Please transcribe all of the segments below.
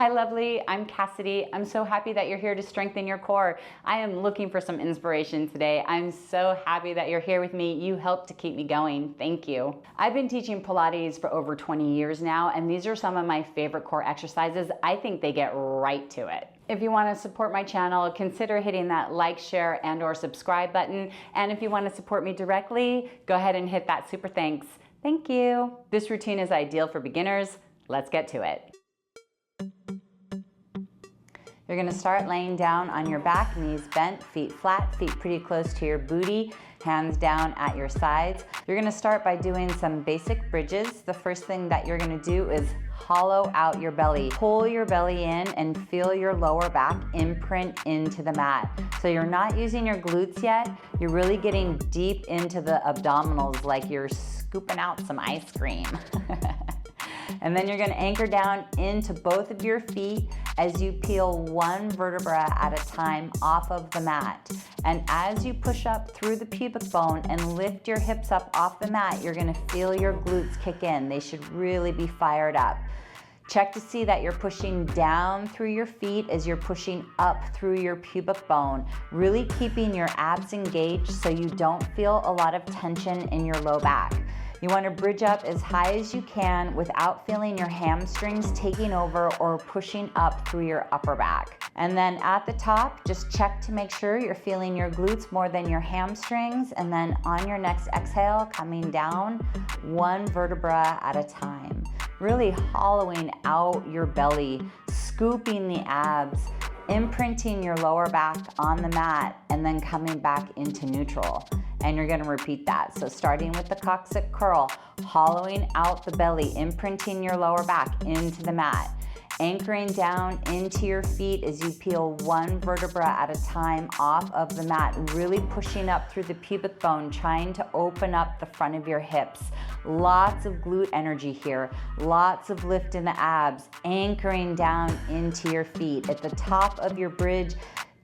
Hi lovely, I'm Cassidy. I'm so happy that you're here to strengthen your core. I am looking for some inspiration today. I'm so happy that you're here with me. You help to keep me going. Thank you. I've been teaching Pilates for over 20 years now, and these are some of my favorite core exercises. I think they get right to it. If you want to support my channel, consider hitting that like, share, and/or subscribe button. And if you want to support me directly, go ahead and hit that super thanks. Thank you. This routine is ideal for beginners. Let's get to it. You're gonna start laying down on your back, knees bent, feet flat, feet pretty close to your booty, hands down at your sides. You're gonna start by doing some basic bridges. The first thing that you're gonna do is hollow out your belly. Pull your belly in and feel your lower back imprint into the mat. So you're not using your glutes yet. You're really getting deep into the abdominals like you're scooping out some ice cream. And then you're gonna anchor down into both of your feet as you peel one vertebra at a time off of the mat. And as you push up through the pubic bone and lift your hips up off the mat, you're gonna feel your glutes kick in. They should really be fired up. Check to see that you're pushing down through your feet as you're pushing up through your pubic bone, really keeping your abs engaged so you don't feel a lot of tension in your low back. You want to bridge up as high as you can without feeling your hamstrings taking over or pushing up through your upper back. And then at the top, just check to make sure you're feeling your glutes more than your hamstrings. And then on your next exhale, coming down one vertebra at a time. Really hollowing out your belly, scooping the abs, imprinting your lower back on the mat, and then coming back into neutral. And you're gonna repeat that. So starting with the coccyx curl, hollowing out the belly, imprinting your lower back into the mat, anchoring down into your feet as you peel one vertebra at a time off of the mat, really pushing up through the pubic bone, trying to open up the front of your hips. Lots of glute energy here, lots of lift in the abs, anchoring down into your feet. At the top of your bridge,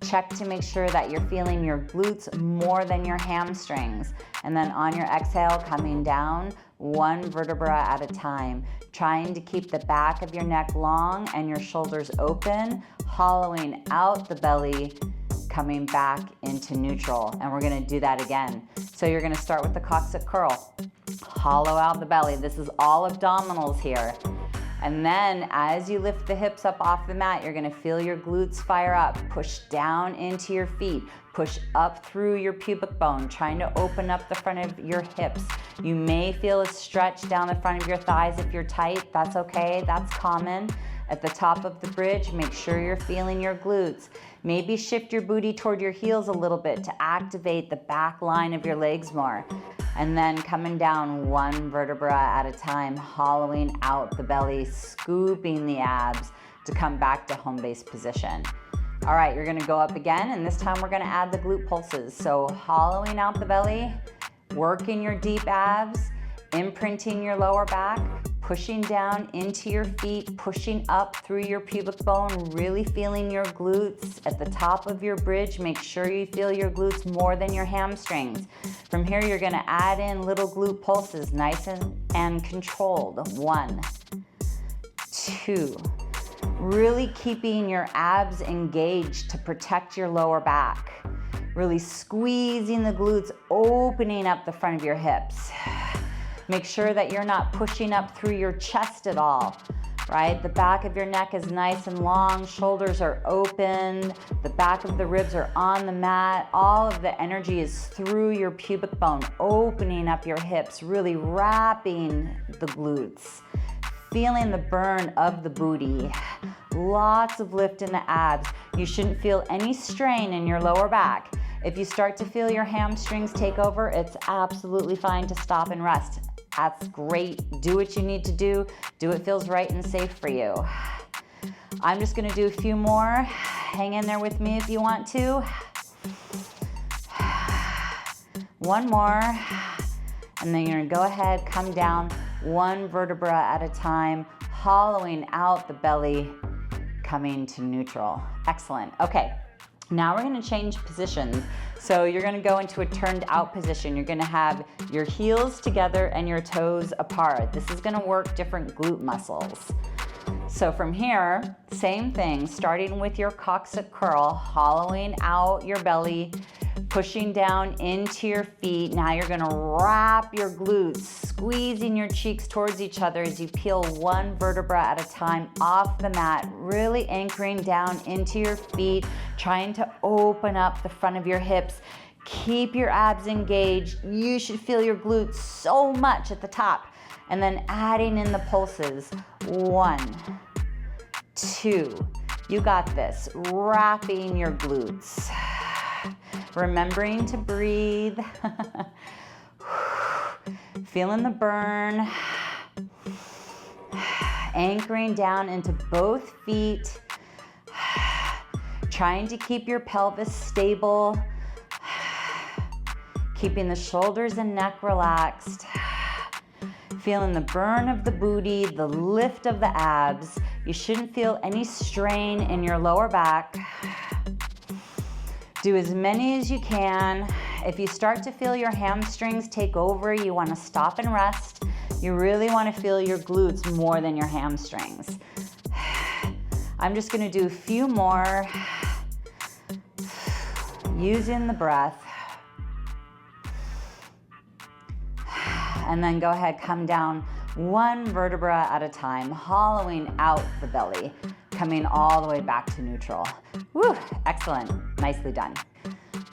check to make sure that you're feeling your glutes more than your hamstrings. And then on your exhale, coming down one vertebra at a time, trying to keep the back of your neck long and your shoulders open, hollowing out the belly, coming back into neutral. And we're gonna do that again. So you're gonna start with the coccyx curl, hollow out the belly. This is all abdominals here. And then as you lift the hips up off the mat, you're gonna feel your glutes fire up. Push down into your feet. Push up through your pubic bone, trying to open up the front of your hips. You may feel a stretch down the front of your thighs if you're tight. That's okay, that's common. At the top of the bridge, make sure you're feeling your glutes. Maybe shift your booty toward your heels a little bit to activate the back line of your legs more. And then coming down one vertebra at a time, hollowing out the belly, scooping the abs to come back to home base position. All right, you're gonna go up again, and this time we're gonna add the glute pulses. So hollowing out the belly, working your deep abs, imprinting your lower back, pushing down into your feet, pushing up through your pubic bone, really feeling your glutes. At the top of your bridge, make sure you feel your glutes more than your hamstrings. From here, you're gonna add in little glute pulses, nice and controlled. 1, 2. Really keeping your abs engaged to protect your lower back. Really squeezing the glutes, opening up the front of your hips. Make sure that you're not pushing up through your chest at all, right? The back of your neck is nice and long, shoulders are open, the back of the ribs are on the mat. All of the energy is through your pubic bone, opening up your hips, really wrapping the glutes, feeling the burn of the booty. Lots of lift in the abs. You shouldn't feel any strain in your lower back. If you start to feel your hamstrings take over, it's absolutely fine to stop and rest. That's great. Do what you need to do. Do what feels right and safe for you. I'm just gonna do a few more. Hang in there with me if you want to. One more. And then you're gonna go ahead, come down one vertebra at a time, hollowing out the belly, coming to neutral. Excellent. Okay. Now we're gonna change positions. So you're gonna go into a turned out position. You're gonna have your heels together and your toes apart. This is gonna work different glute muscles. So from here, same thing, starting with your coccyx curl, hollowing out your belly, pushing down into your feet. Now you're gonna wrap your glutes, squeezing your cheeks towards each other as you peel one vertebra at a time off the mat, really anchoring down into your feet, trying to open up the front of your hips. Keep your abs engaged. You should feel your glutes so much at the top. And then adding in the pulses. 1, 2. You got this. Wrapping your glutes. Remembering to breathe. Feeling the burn. Anchoring down into both feet. Trying to keep your pelvis stable. Keeping the shoulders and neck relaxed. Feeling the burn of the booty, the lift of the abs. You shouldn't feel any strain in your lower back. Do as many as you can. If you start to feel your hamstrings take over, you want to stop and rest. You really want to feel your glutes more than your hamstrings. I'm just going to do a few more using the breath. And then go ahead, come down one vertebra at a time, hollowing out the belly, coming all the way back to neutral. Woo, excellent, nicely done.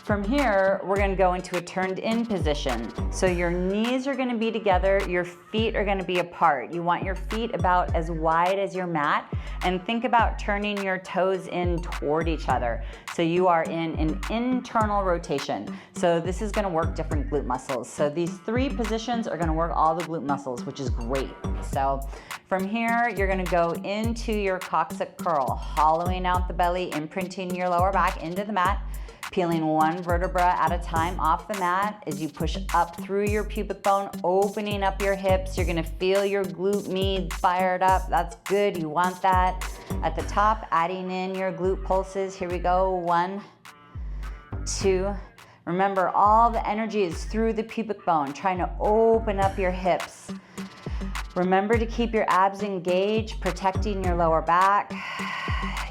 From here, we're gonna go into a turned in position. So your knees are gonna be together, your feet are gonna be apart. You want your feet about as wide as your mat, and think about turning your toes in toward each other. So you are in an internal rotation. So this is gonna work different glute muscles. So these 3 positions are gonna work all the glute muscles, which is great. So from here, you're gonna go into your coccyx curl, hollowing out the belly, imprinting your lower back into the mat, peeling one vertebra at a time off the mat as you push up through your pubic bone, opening up your hips. You're gonna feel your glute med fired up. That's good, you want that. At the top, adding in your glute pulses. Here we go, 1, 2. Remember, all the energy is through the pubic bone, trying to open up your hips. Remember to keep your abs engaged, protecting your lower back.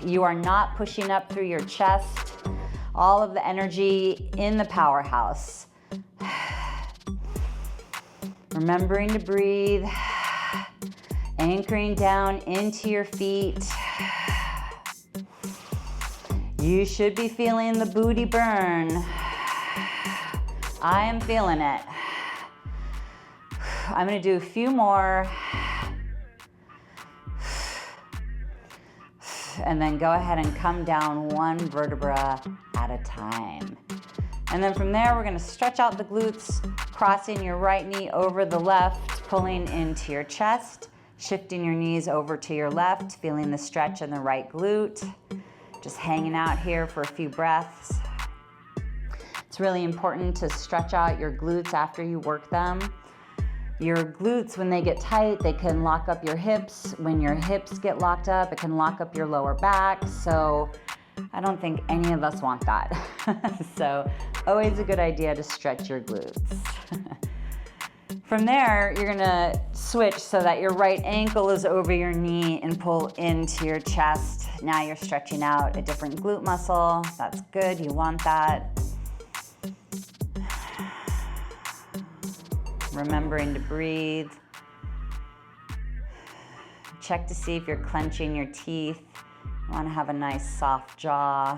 You are not pushing up through your chest. All of the energy in the powerhouse. Remembering to breathe, anchoring down into your feet. You should be feeling the booty burn. I am feeling it. I'm gonna do a few more. And then go ahead and come down one vertebra at a time. And then from there, we're gonna stretch out the glutes, crossing your right knee over the left, pulling into your chest, shifting your knees over to your left, feeling the stretch in the right glute. Just hanging out here for a few breaths. It's really important to stretch out your glutes after you work them. Your glutes, when they get tight, they can lock up your hips. When your hips get locked up, it can lock up your lower back. So I don't think any of us want that. So always a good idea to stretch your glutes. From there, you're gonna switch so that your right ankle is over your knee and pull into your chest. Now you're stretching out a different glute muscle. That's good, you want that. Remembering to breathe. Check to see if you're clenching your teeth. You want to have a nice soft jaw.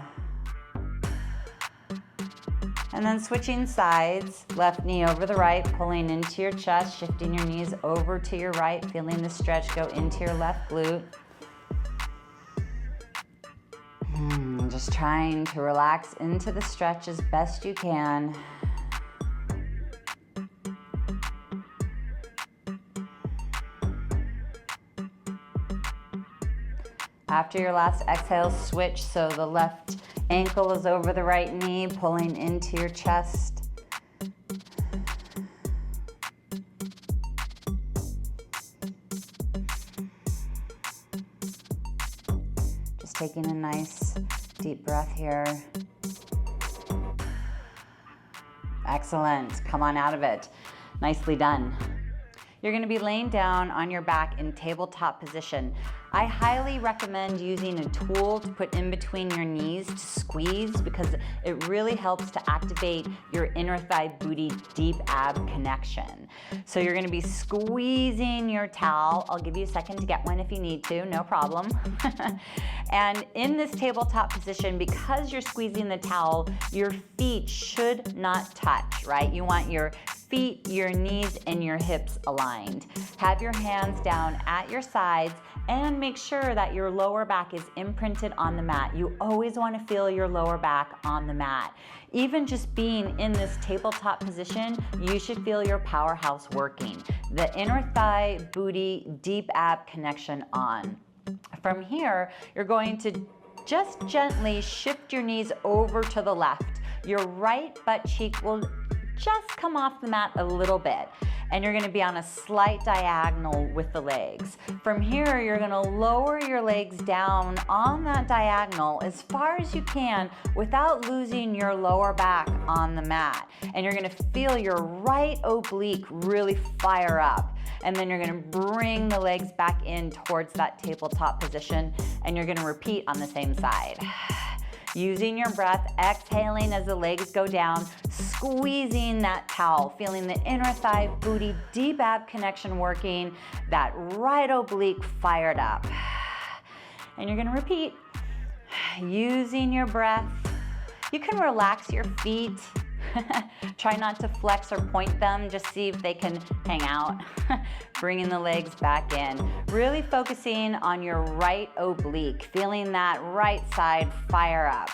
And then switching sides, left knee over the right, pulling into your chest, shifting your knees over to your right, feeling the stretch go into your left glute. Just trying to relax into the stretch as best you can. After your last exhale, switch so the left ankle is over the right knee, pulling into your chest. Just taking a nice deep breath here. Excellent, come on out of it. Nicely done. You're gonna be laying down on your back in tabletop position. I highly recommend using a tool to put in between your knees to squeeze, because it really helps to activate your inner thigh booty deep ab connection. So you're gonna be squeezing your towel. I'll give you a second to get one if you need to, no problem. And in this tabletop position, because you're squeezing the towel, your feet should not touch, right? You want your feet, your knees, and your hips aligned. Have your hands down at your sides and make sure that your lower back is imprinted on the mat. You always want to feel your lower back on the mat. Even just being in this tabletop position, you should feel your powerhouse working. The inner thigh, booty, deep ab connection on. From here, you're going to just gently shift your knees over to the left. Your right butt cheek will just come off the mat a little bit, and you're gonna be on a slight diagonal with the legs. From here, you're gonna lower your legs down on that diagonal as far as you can without losing your lower back on the mat. And you're gonna feel your right oblique really fire up. And then you're gonna bring the legs back in towards that tabletop position, and you're gonna repeat on the same side. Using your breath, exhaling as the legs go down, squeezing that towel, feeling the inner thigh, booty, deep ab connection working, that right oblique fired up. And you're gonna repeat. Using your breath. You can relax your feet. Try not to flex or point them, just see if they can hang out. Bringing the legs back in. Really focusing on your right oblique, feeling that right side fire up.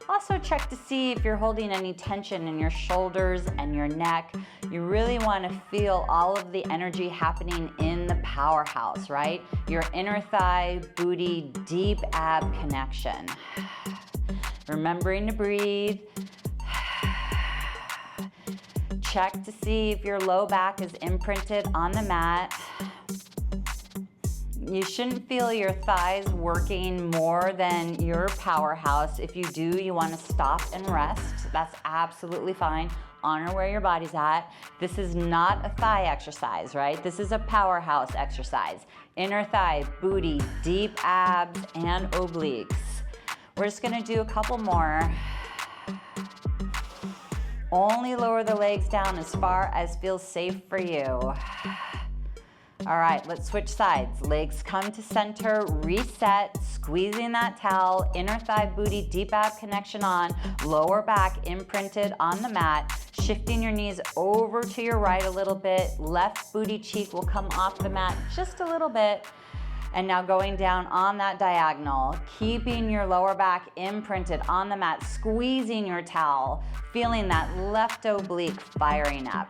Also check to see if you're holding any tension in your shoulders and your neck. You really want to feel all of the energy happening in the powerhouse, right? Your inner thigh, booty, deep ab connection. Remembering to breathe. Check to see if your low back is imprinted on the mat. You shouldn't feel your thighs working more than your powerhouse. If you do, you want to stop and rest. That's absolutely fine. Honor where your body's at. This is not a thigh exercise, right? This is a powerhouse exercise. Inner thigh, booty, deep abs, and obliques. We're just gonna do a couple more. Only lower the legs down as far as feels safe for you. All right, let's switch sides. Legs come to center, reset, squeezing that towel, inner thigh, booty, deep ab connection on, lower back imprinted on the mat, shifting your knees over to your right a little bit, left booty cheek will come off the mat just a little bit. And now going down on that diagonal, keeping your lower back imprinted on the mat, squeezing your towel, feeling that left oblique firing up.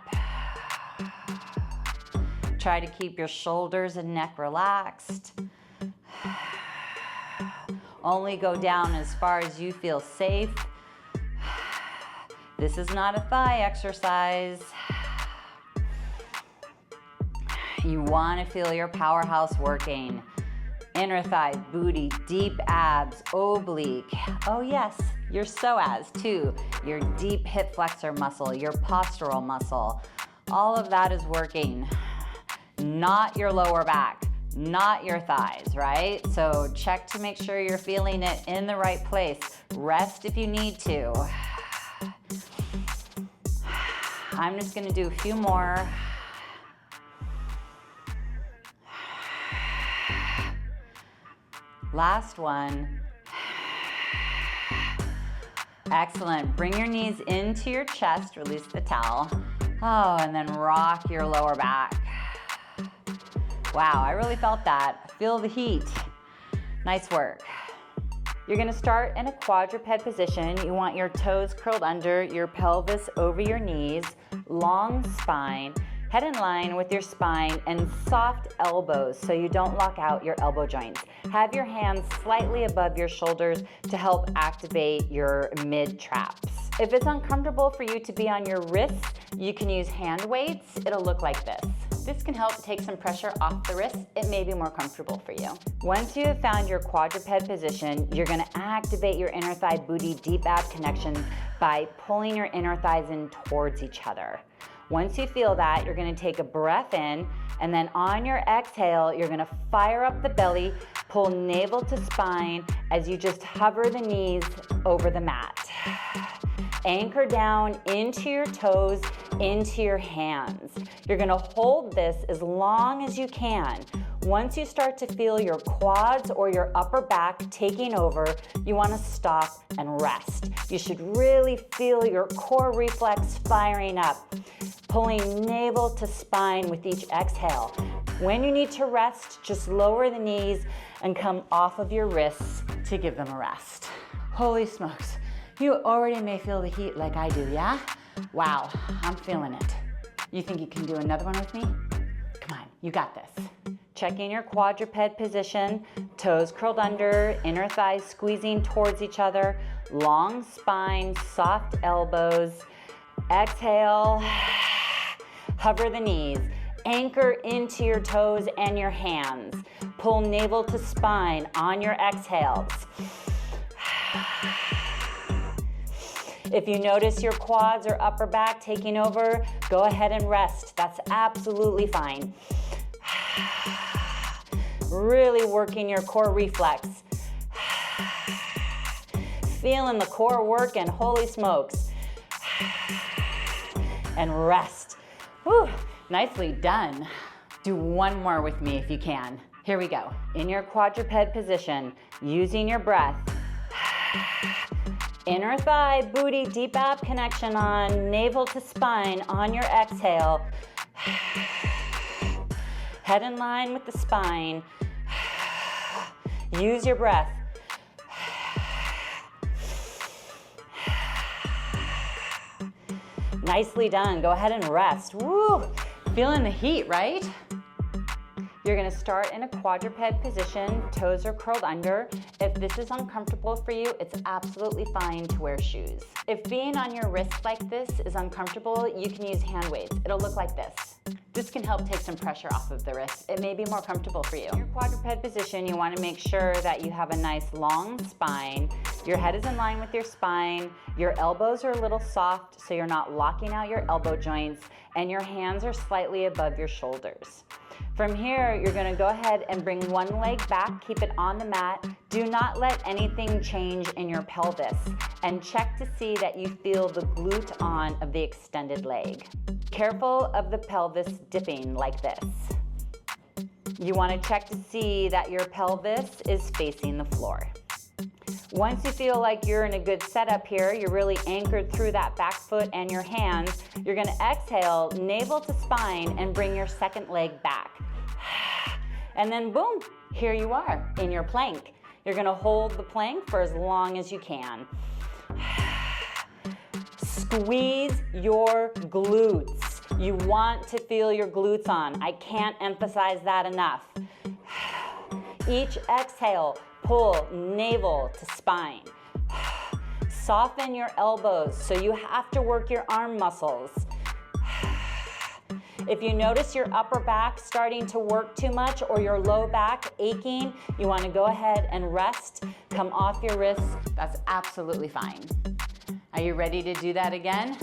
Try to keep your shoulders and neck relaxed. Only go down as far as you feel safe. This is not a thigh exercise. You want to feel your powerhouse working. Inner thigh, booty, deep abs, oblique. Oh yes, your psoas too. Your deep hip flexor muscle, your postural muscle. All of that is working. Not your lower back, not your thighs, right? So check to make sure you're feeling it in the right place. Rest if you need to. I'm just gonna do a few more. Last one. Excellent. Bring your knees into your chest, release the towel. Oh, and then rock your lower back. Wow, I really felt that. Feel the heat. Nice work. You're gonna start in a quadruped position. You want your toes curled under, your pelvis over your knees, long spine, head in line with your spine, and soft elbows so you don't lock out your elbow joints. Have your hands slightly above your shoulders to help activate your mid traps. If it's uncomfortable for you to be on your wrists, you can use hand weights. It'll look like this. This can help take some pressure off the wrists. It may be more comfortable for you. Once you have found your quadruped position, you're gonna activate your inner thigh booty deep ab connection by pulling your inner thighs in towards each other. Once you feel that, you're gonna take a breath in, and then on your exhale, you're gonna fire up the belly, Pull navel to spine as you just hover the knees over the mat. Anchor down into your toes, into your hands. You're gonna hold this as long as you can. Once you start to feel your quads or your upper back taking over, you wanna stop and rest. You should really feel your core reflex firing up, pulling navel to spine with each exhale. When you need to rest, just lower the knees and come off of your wrists to give them a rest. Holy smokes. You already may feel the heat like I do, yeah? Wow, I'm feeling it. You think you can do another one with me? Come on, you got this. Checking your quadruped position, toes curled under, inner thighs squeezing towards each other, long spine, soft elbows. Exhale, hover the knees. Anchor into your toes and your hands. Pull navel to spine on your exhales. If you notice your quads or upper back taking over, go ahead and rest. That's absolutely fine. Really working your core reflex. Feeling the core work, and holy smokes. And rest. Whew, nicely done. Do one more with me if you can. Here we go. In your quadruped position, using your breath. Inner thigh, booty, deep ab connection on, navel to spine on your exhale. Head in line with the spine. Use your breath. Nicely done. Go ahead and rest. Woo! Feeling the heat, right? You're gonna start in a quadruped position, toes are curled under. If this is uncomfortable for you, it's absolutely fine to wear shoes. If being on your wrist like this is uncomfortable, you can use hand weights. It'll look like this. This can help take some pressure off of the wrist. It may be more comfortable for you. In your quadruped position, you wanna make sure that you have a nice long spine. Your head is in line with your spine. Your elbows are a little soft, so you're not locking out your elbow joints, and your hands are slightly above your shoulders. From here, you're gonna go ahead and bring one leg back, keep it on the mat. Do not let anything change in your pelvis, and check to see that you feel the glute on of the extended leg. Careful of the pelvis dipping like this. You wanna check to see that your pelvis is facing the floor. Once you feel like you're in a good setup here, you're really anchored through that back foot and your hands, you're gonna exhale, navel to spine, and bring your second leg back. And then boom, here you are in your plank. You're gonna hold the plank for as long as you can. Squeeze your glutes. You want to feel your glutes on. I can't emphasize that enough. Each exhale, pull navel to spine. Soften your elbows, so you have to work your arm muscles. If you notice your upper back starting to work too much or your low back aching, you want to go ahead and rest, come off your wrists. That's absolutely fine. Are you ready to do that again?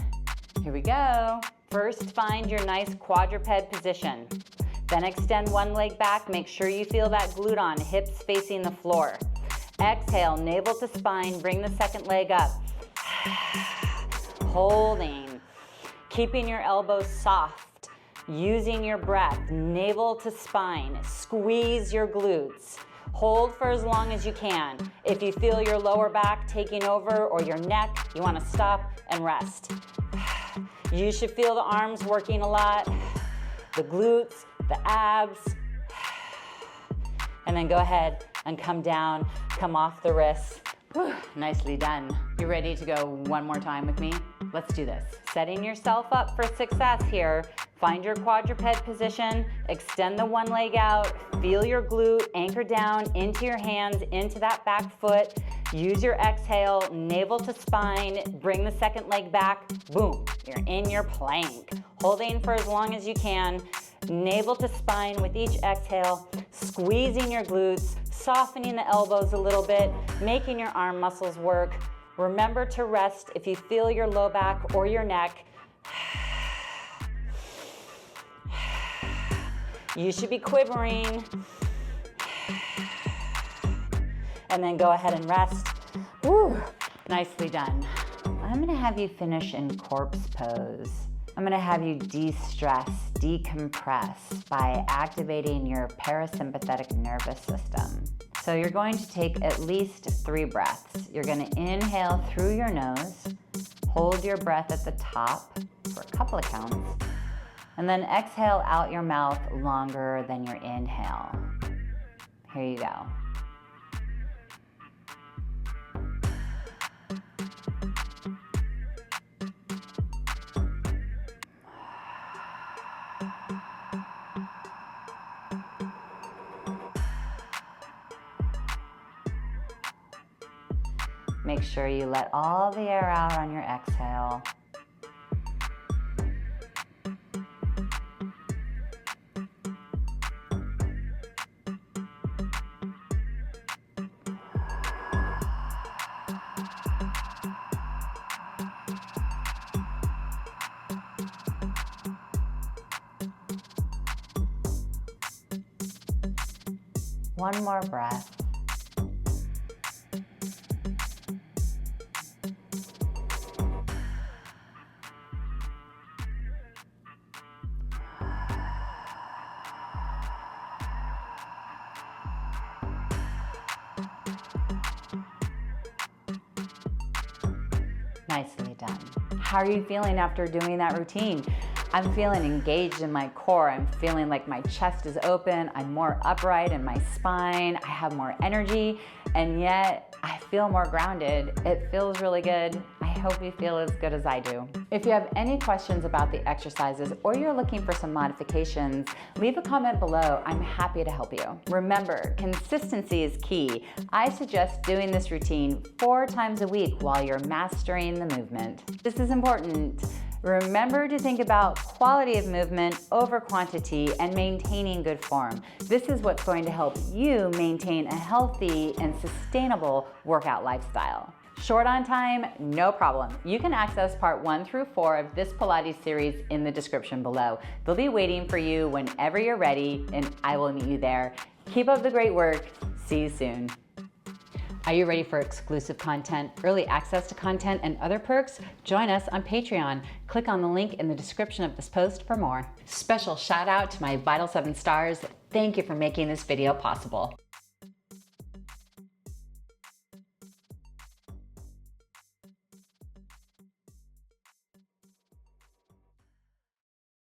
Here we go. First, find your nice quadruped position. Then extend one leg back. Make sure you feel that glute on, hips facing the floor. Exhale, navel to spine, bring the second leg up. Holding, keeping your elbows soft. Using your breath, navel to spine, squeeze your glutes. Hold for as long as you can. If you feel your lower back taking over or your neck, you want to stop and rest. You should feel the arms working a lot, the glutes, the abs. And then go ahead and come down, come off the wrists. Whew, nicely done. You ready to go one more time with me? Let's do this. Setting yourself up for success here. Find your quadruped position, extend the one leg out, feel your glute, anchor down into your hands, into that back foot. Use your exhale, navel to spine, bring the second leg back, boom, you're in your plank. Holding for as long as you can, navel to spine with each exhale, squeezing your glutes, softening the elbows a little bit, making your arm muscles work. Remember to rest if you feel your low back or your neck. You should be quivering. and then go ahead and rest. Woo, nicely done. I'm gonna have you finish in corpse pose. I'm gonna have you de-stress, decompress by activating your parasympathetic nervous system. So you're going to take at least 3 breaths. You're gonna inhale through your nose, hold your breath at the top for a couple of counts, and then exhale out your mouth longer than your inhale. Here you go. Make sure you let all the air out on your exhale. One more breath. Nicely done. How are you feeling after doing that routine? I'm feeling engaged in my core. I'm feeling like my chest is open. I'm more upright in my spine. I have more energy, and yet I feel more grounded. It feels really good. I hope you feel as good as I do. If you have any questions about the exercises or you're looking for some modifications, leave a comment below. I'm happy to help you. Remember, consistency is key. I suggest doing this routine 4 times a week while you're mastering the movement. This is important. Remember to think about quality of movement over quantity and maintaining good form. This is what's going to help you maintain a healthy and sustainable workout lifestyle. Short on time? No problem. You can access part 1 through 4 of this Pilates series in the description below. They'll be waiting for you whenever you're ready, and I will meet you there. Keep up the great work. See you soon. Are you ready for exclusive content, early access to content, and other perks? Join us on Patreon. Click on the link in the description of this post for more. Special shout out to my Vital 7 stars. Thank you for making this video possible.